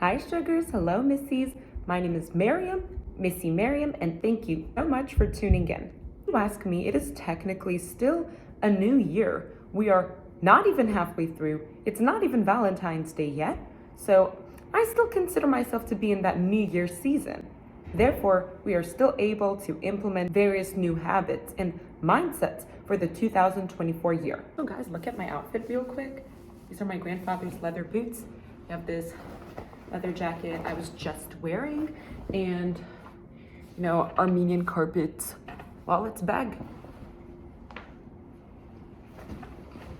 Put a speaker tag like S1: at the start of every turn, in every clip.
S1: Hi sugars, hello missies. My name is Missy Miriam, and thank you so much for tuning in. If you ask me, it is technically still a new year. We are not even halfway through. It's not even Valentine's Day yet. So I still consider myself to be in that New Year season. Therefore, we are still able to implement various new habits and mindsets for the 2024 year. So guys, look at my outfit real quick. These are my grandfather's leather boots. I have this leather jacket I was just wearing, and Armenian carpet wallet's bag.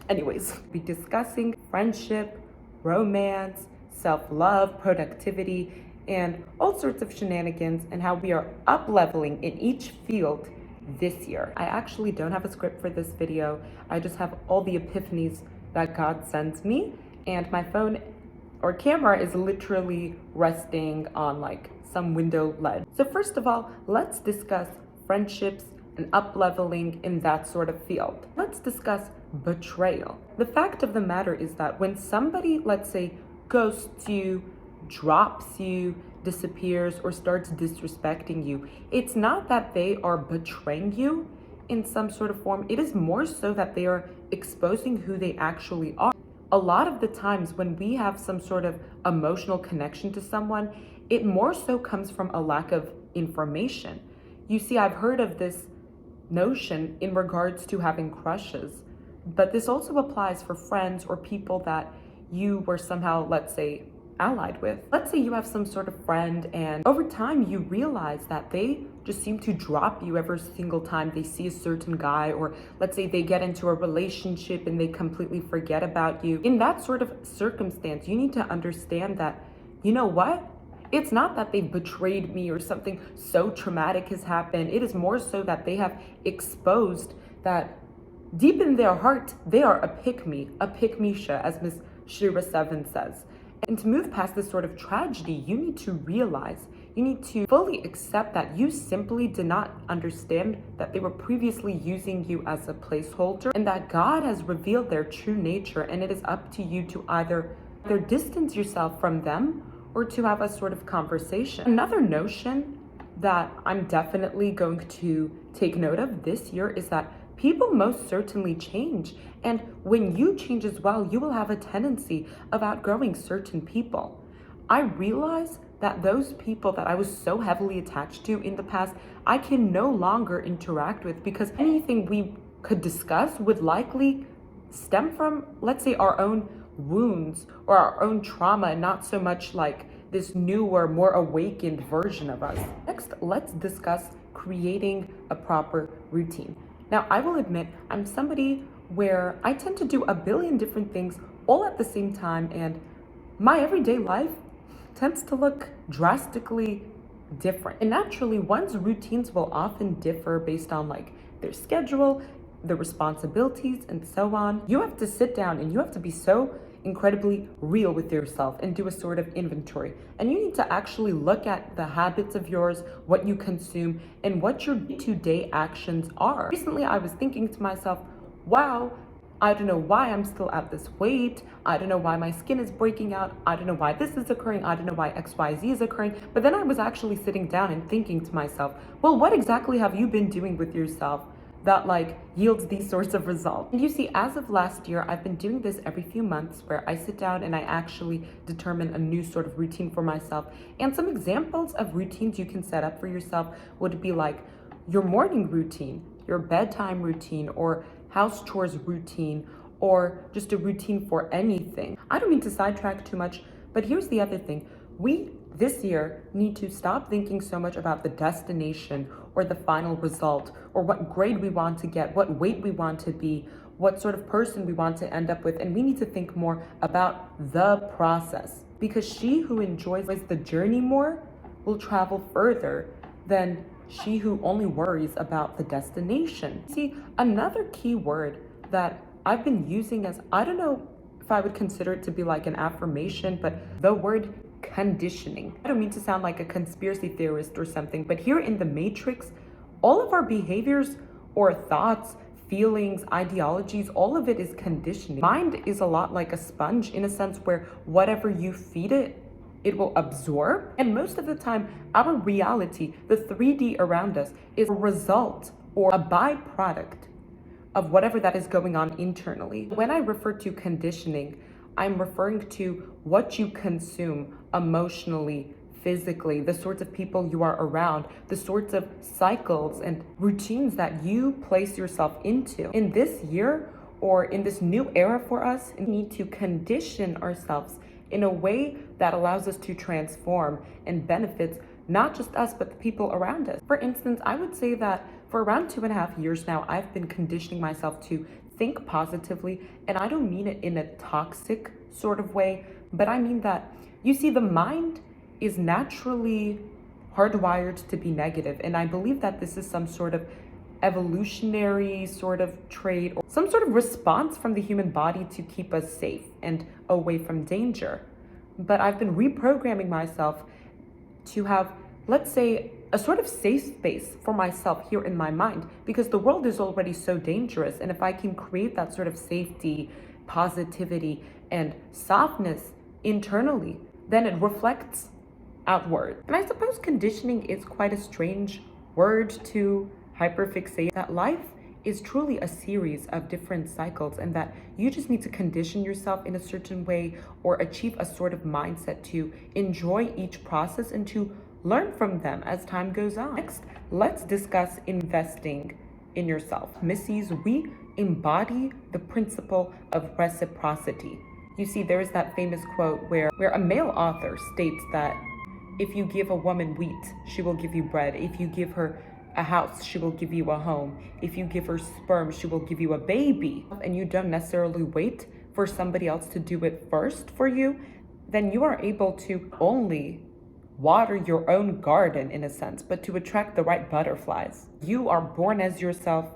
S1: Anyways, we'll be discussing friendship, romance, self-love, productivity, and all sorts of shenanigans, and how we are up leveling in each field this year. I actually don't have a script for this video. I just have all the epiphanies that God sends me, and my phone or camera is literally resting on like some window ledge. So first of all, let's discuss friendships and up leveling in that sort of field. Let's discuss betrayal. The fact of the matter is that when somebody, let's say, ghosts you, drops you, disappears, or starts disrespecting you, it's not that they are betraying you in some sort of form. It is more so that they are exposing who they actually are. A lot of the times when we have some sort of emotional connection to someone, it more so comes from a lack of information. You see, I've heard of this notion in regards to having crushes, but this also applies for friends or people that you were somehow, let's say, allied with. Let's say you have some sort of friend, and over time you realize that they just seem to drop you every single time they see a certain guy, or let's say they get into a relationship and they completely forget about you. In that sort of circumstance, you need to understand that, you know what? It's not that they've betrayed me or something so traumatic has happened. It is more so that they have exposed that deep in their heart, they are a pick-me, a pick-me-sha, as Miss Shira Seven says. And to move past this sort of tragedy, you need to realize, you need to fully accept that you simply did not understand that they were previously using you as a placeholder, and that God has revealed their true nature, and it is up to you to either distance yourself from them or to have a sort of conversation. Another notion that I'm definitely going to take note of this year is that people most certainly change. And when you change as well, you will have a tendency of outgrowing certain people. I realize that those people that I was so heavily attached to in the past, I can no longer interact with, because anything we could discuss would likely stem from, let's say, our own wounds or our own trauma, and not so much like this newer, more awakened version of us. Next, let's discuss creating a proper routine. Now, I will admit, I'm somebody where I tend to do a billion different things all at the same time, and my everyday life tends to look drastically different. And naturally, one's routines will often differ based on like their schedule, the responsibilities, and so on. You have to sit down and you have to be so incredibly real with yourself and do a sort of inventory. And you need to actually look at the habits of yours, what you consume, and what your day-to-day actions are. Recently, I was thinking to myself, wow, I don't know why I'm still at this weight. I don't know why my skin is breaking out. I don't know why this is occurring. I don't know why XYZ is occurring. But then I was actually sitting down and thinking to myself, well, what exactly have you been doing with yourself that like yields these sorts of results? And you see, as of last year, I've been doing this every few months, where I sit down and I actually determine a new sort of routine for myself. And some examples of routines you can set up for yourself would be like your morning routine, your bedtime routine, or house chores routine, or just a routine for anything. I don't mean to sidetrack too much, but here's the other thing. We this year need to stop thinking so much about the destination or the final result, or what grade we want to get, what weight we want to be, what sort of person we want to end up with. And we need to think more about the process, because she who enjoys the journey more will travel further than she who only worries about the destination. See, another key word that I've been using as, I don't know if I would consider it to be like an affirmation, but the word conditioning. I don't mean to sound like a conspiracy theorist or something, but here in the Matrix, all of our behaviors or thoughts, feelings, ideologies, all of it is conditioning. Mind is a lot like a sponge, in a sense where whatever you feed it, it will absorb. And most of the time, our reality, the 3D around us, is a result or a byproduct of whatever that is going on internally. When I refer to conditioning, I'm referring to what you consume emotionally, physically, the sorts of people you are around, the sorts of cycles and routines that you place yourself into. In this year or in this new era for us, we need to condition ourselves in a way that allows us to transform and benefits not just us, but the people around us. For instance, I would say that for around 2.5 years now, I've been conditioning myself to think positively. And I don't mean it in a toxic sort of way, but I mean that, you see, the mind is naturally hardwired to be negative. And I believe that this is some sort of evolutionary sort of trait or some sort of response from the human body to keep us safe and away from danger. But I've been reprogramming myself to have, let's say, a sort of safe space for myself here in my mind, because the world is already so dangerous. And if I can create that sort of safety, positivity, and softness internally, then it reflects outward. And I suppose conditioning is quite a strange word to hyperfixate, that life is truly a series of different cycles, and that you just need to condition yourself in a certain way or achieve a sort of mindset to enjoy each process and to learn from them as time goes on. Next, let's discuss investing in yourself. Missies, we embody the principle of reciprocity. You see, there is that famous quote where a male author states that if you give a woman wheat, she will give you bread. If you give her a house, she will give you a home. If you give her sperm, she will give you a baby. And you don't necessarily wait for somebody else to do it first for you, then you are able to only water your own garden in a sense, but to attract the right butterflies. You are born as yourself.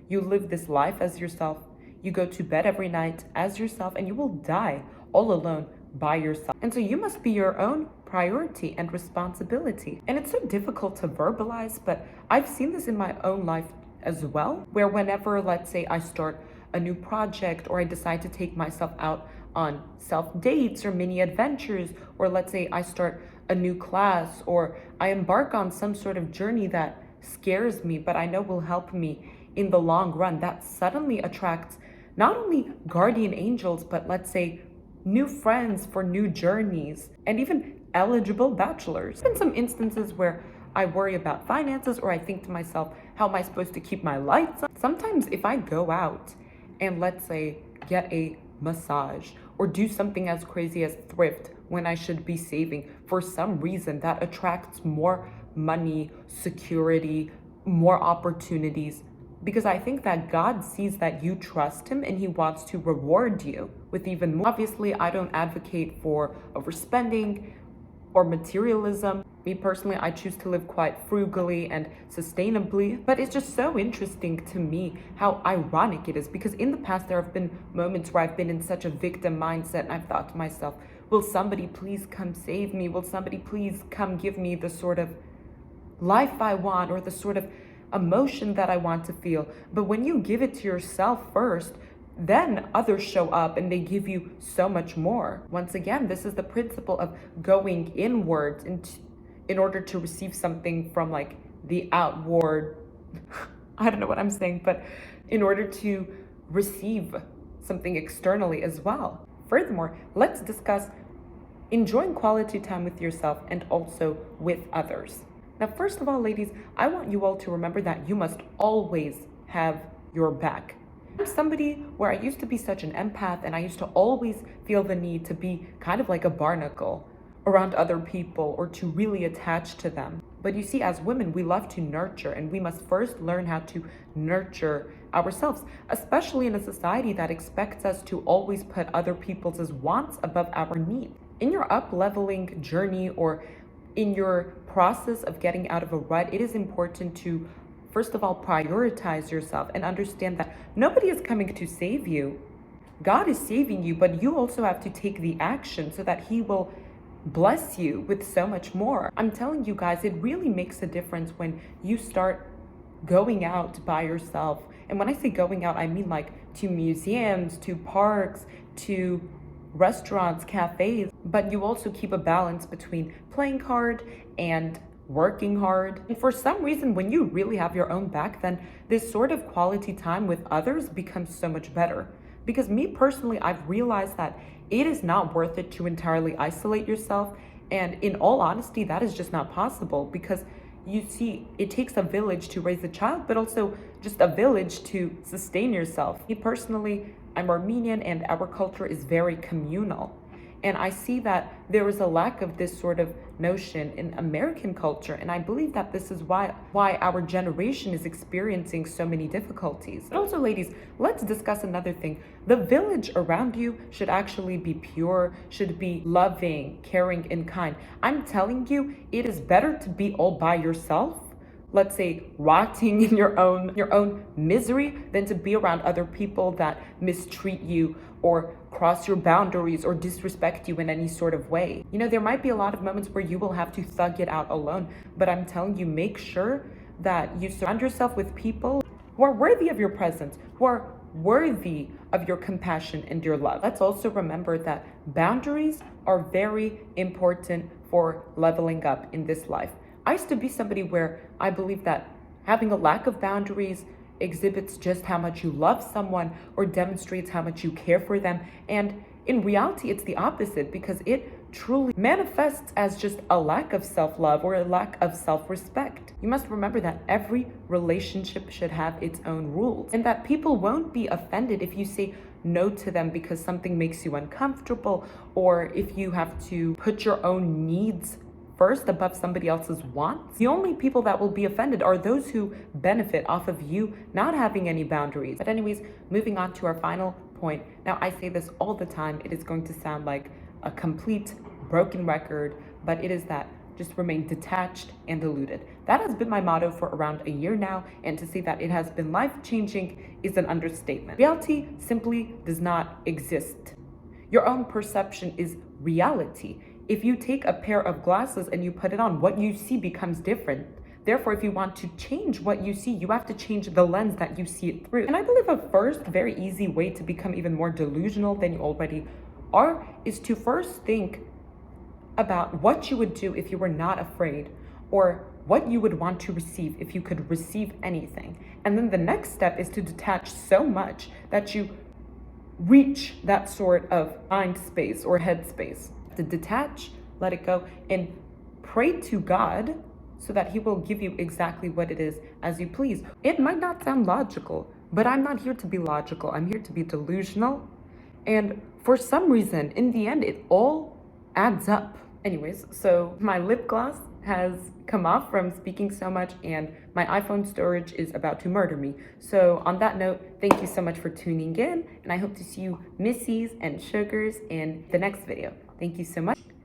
S1: You live this life as yourself. You go to bed every night as yourself, and you will die all alone by yourself. And so you must be your own priority and responsibility. And it's so difficult to verbalize, but I've seen this in my own life as well, where whenever, let's say, I start a new project or I decide to take myself out on self dates or mini adventures, or let's say I start a new class or I embark on some sort of journey that scares me, but I know will help me in the long run, that suddenly attracts not only guardian angels, but let's say new friends for new journeys and even eligible bachelors. In some instances where I worry about finances or I think to myself, how am I supposed to keep my lights on? Sometimes if I go out and let's say get a massage or do something as crazy as thrift when I should be saving, for some reason that attracts more money, security, more opportunities, because I think that God sees that you trust him and he wants to reward you with even more. Obviously, I don't advocate for overspending or materialism. Me personally, I choose to live quite frugally and sustainably, but it's just so interesting to me how ironic it is, because in the past there have been moments where I've been in such a victim mindset and I've thought to myself, will somebody please come save me? Will somebody please come give me the sort of life I want or the sort of emotion that I want to feel? But when you give it to yourself first, then others show up and they give you so much more. Once again, this is the principle of going inwards in order to receive something from like the outward. I don't know what I'm saying, but in order to receive something externally as well. Furthermore, let's discuss enjoying quality time with yourself and also with others. Now, first of all, ladies, I want you all to remember that you must always have your back. I'm somebody where I used to be such an empath and I used to always feel the need to be kind of like a barnacle around other people or to really attach to them. But you see, as women, we love to nurture, and we must first learn how to nurture ourselves, especially in a society that expects us to always put other people's wants above our needs. In your up-leveling journey or in your process of getting out of a rut, it is important to, first of all, prioritize yourself and understand that nobody is coming to save you. God is saving you, but you also have to take the action so that he will bless you with so much more. I'm telling you guys, it really makes a difference when you start going out by yourself. And when I say going out, I mean like to museums, to parks, to restaurants, cafes, but you also keep a balance between playing hard and working hard. And for some reason, when you really have your own back, then this sort of quality time with others becomes so much better. Because me personally, I've realized that it is not worth it to entirely isolate yourself. And in all honesty, that is just not possible because you see, it takes a village to raise a child, but also just a village to sustain yourself. Me personally, I'm Armenian and our culture is very communal. And I see that there is a lack of this sort of notion in American culture. And I believe that this is why our generation is experiencing so many difficulties. But also, ladies, let's discuss another thing. The village around you should actually be pure, should be loving, caring, and kind. I'm telling you, it is better to be all by yourself, let's say rotting in your own misery, than to be around other people that mistreat you or cross your boundaries or disrespect you in any sort of way. You know, there might be a lot of moments where you will have to thug it out alone, but I'm telling you, make sure that you surround yourself with people who are worthy of your presence, who are worthy of your compassion and your love. Let's also remember that boundaries are very important for leveling up in this life. I used to be somebody where I believe that having a lack of boundaries exhibits just how much you love someone or demonstrates how much you care for them. And in reality, it's the opposite because it truly manifests as just a lack of self-love or a lack of self-respect. You must remember that every relationship should have its own rules and that people won't be offended if you say no to them because something makes you uncomfortable or if you have to put your own needs first above somebody else's wants. The only people that will be offended are those who benefit off of you not having any boundaries. But anyways, moving on to our final point. Now, I say this all the time. It is going to sound like a complete broken record, but it is that just remain detached and deluded. That has been my motto for around a year now, and to say that it has been life-changing is an understatement. Reality simply does not exist. Your own perception is reality. If you take a pair of glasses and you put it on, what you see becomes different. Therefore, if you want to change what you see, you have to change the lens that you see it through. And I believe a first very easy way to become even more delusional than you already are is to first think about what you would do if you were not afraid, or what you would want to receive if you could receive anything. And then the next step is to detach so much that you reach that sort of mind space or head space. To detach, let it go, and pray to God so that He will give you exactly what it is as you please. It might not sound logical, but I'm not here to be logical. I'm here to be delusional. And for some reason, in the end, it all adds up. Anyways, so my lip gloss has come off from speaking so much and my iPhone storage is about to murder me. So on that note, thank you so much for tuning in and I hope to see you missies and sugars in the next video. Thank you so much.